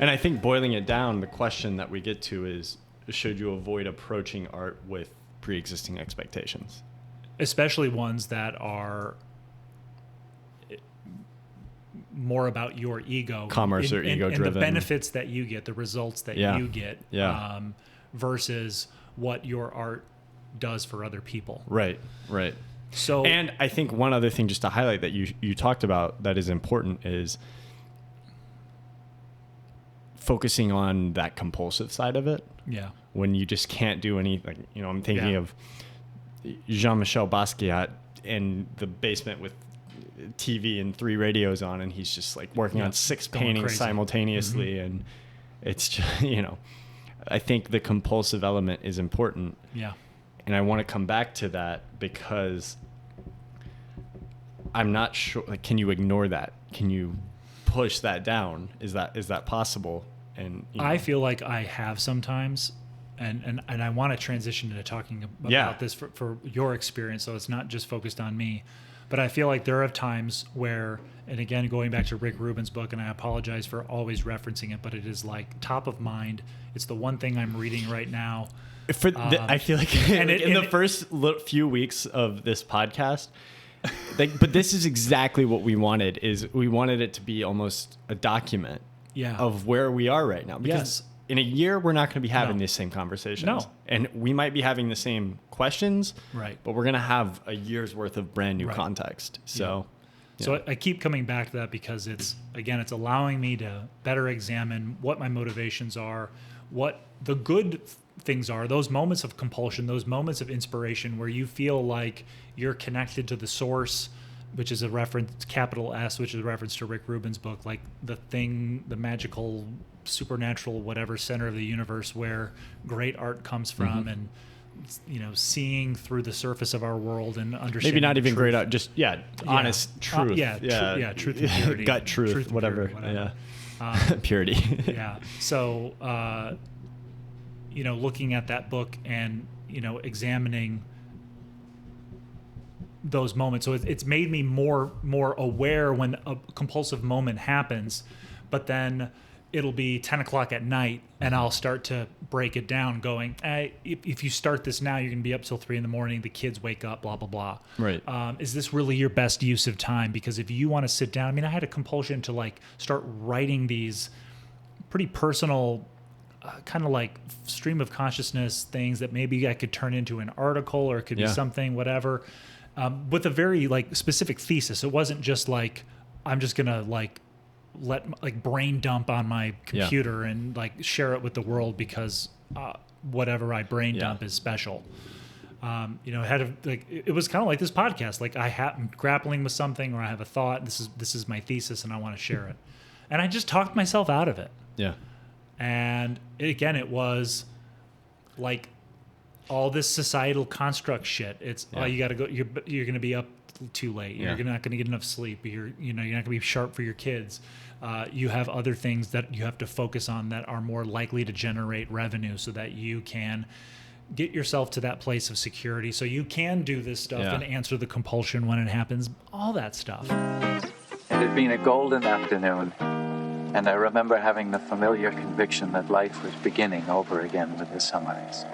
And I think boiling it down, the question that we get to is, should you avoid approaching art with pre-existing expectations? Especially ones that are more about your ego. Commerce or ego-driven. And the benefits that you get, the results that you get, Yeah. Versus what your art does for other people. Right, right. So, and I think one other thing just to highlight that you talked about that is important is focusing on that compulsive side of it. Yeah. When you just can't do anything. You know, I'm thinking of Jean-Michel Basquiat in the basement with TV and 3 radios on, and he's just like working on 6 paintings simultaneously. Mm-hmm. And it's just, you know, I think the compulsive element is important. Yeah. And I want to come back to that because I'm not sure, like, can you ignore that? Can you push that down? Is that possible? And you know, I feel like I have sometimes, and I want to transition into talking about this for your experience, so it's not just focused on me. But I feel like there are times where, and again, going back to Rick Rubin's book, and I apologize for always referencing it, but it is like top of mind. It's the one thing I'm reading right now. I feel like in the first few weeks of this podcast, but this is exactly what we wanted. Is we wanted it to be almost a document of where we are right now. Because in a year, we're not going to be having these same conversations. No. And we might be having the same questions, right? But we're going to have a year's worth of brand new context. So, So I keep coming back to that because it's allowing me to better examine what my motivations are, what the good things are, those moments of compulsion, those moments of inspiration where you feel like you're connected to the source, which is a reference, capital S, which is a reference to Rick Rubin's book, like the thing, the magical, supernatural, whatever center of the universe where great art comes from, and you know, seeing through the surface of our world and understanding. Maybe not even truth. Great art, just honest truth. Truth and purity, gut truth, whatever. Purity, whatever. Purity. Yeah. So, you know, looking at that book and, you know, examining those moments. So it's made me more aware when a compulsive moment happens, but then it'll be 10 o'clock at night and I'll start to break it down going, if you start this now, you're going to be up till 3 a.m. The kids wake up, blah, blah, blah. Right. Is this really your best use of time? Because if you want to sit down, I mean, I had a compulsion to like start writing these pretty personal kind of like stream of consciousness things that maybe I could turn into an article or it could be something, whatever, with a very like specific thesis. It wasn't just like, I'm just going to like brain dump on my computer and like share it with the world because whatever I brain dump is special. You know, it was kind of like this podcast. Like I'm grappling with something or I have a thought. This is my thesis and I want to share it. And I just talked myself out of it. Yeah. And again, it was like all this societal construct shit. It's you got to go. You're going to be up too late. You're not going to get enough sleep. You're not going to be sharp for your kids. You have other things that you have to focus on that are more likely to generate revenue, so that you can get yourself to that place of security, so you can do this stuff and answer the compulsion when it happens. All that stuff. It had been a golden afternoon. And I remember having the familiar conviction that life was beginning over again with the sunrise.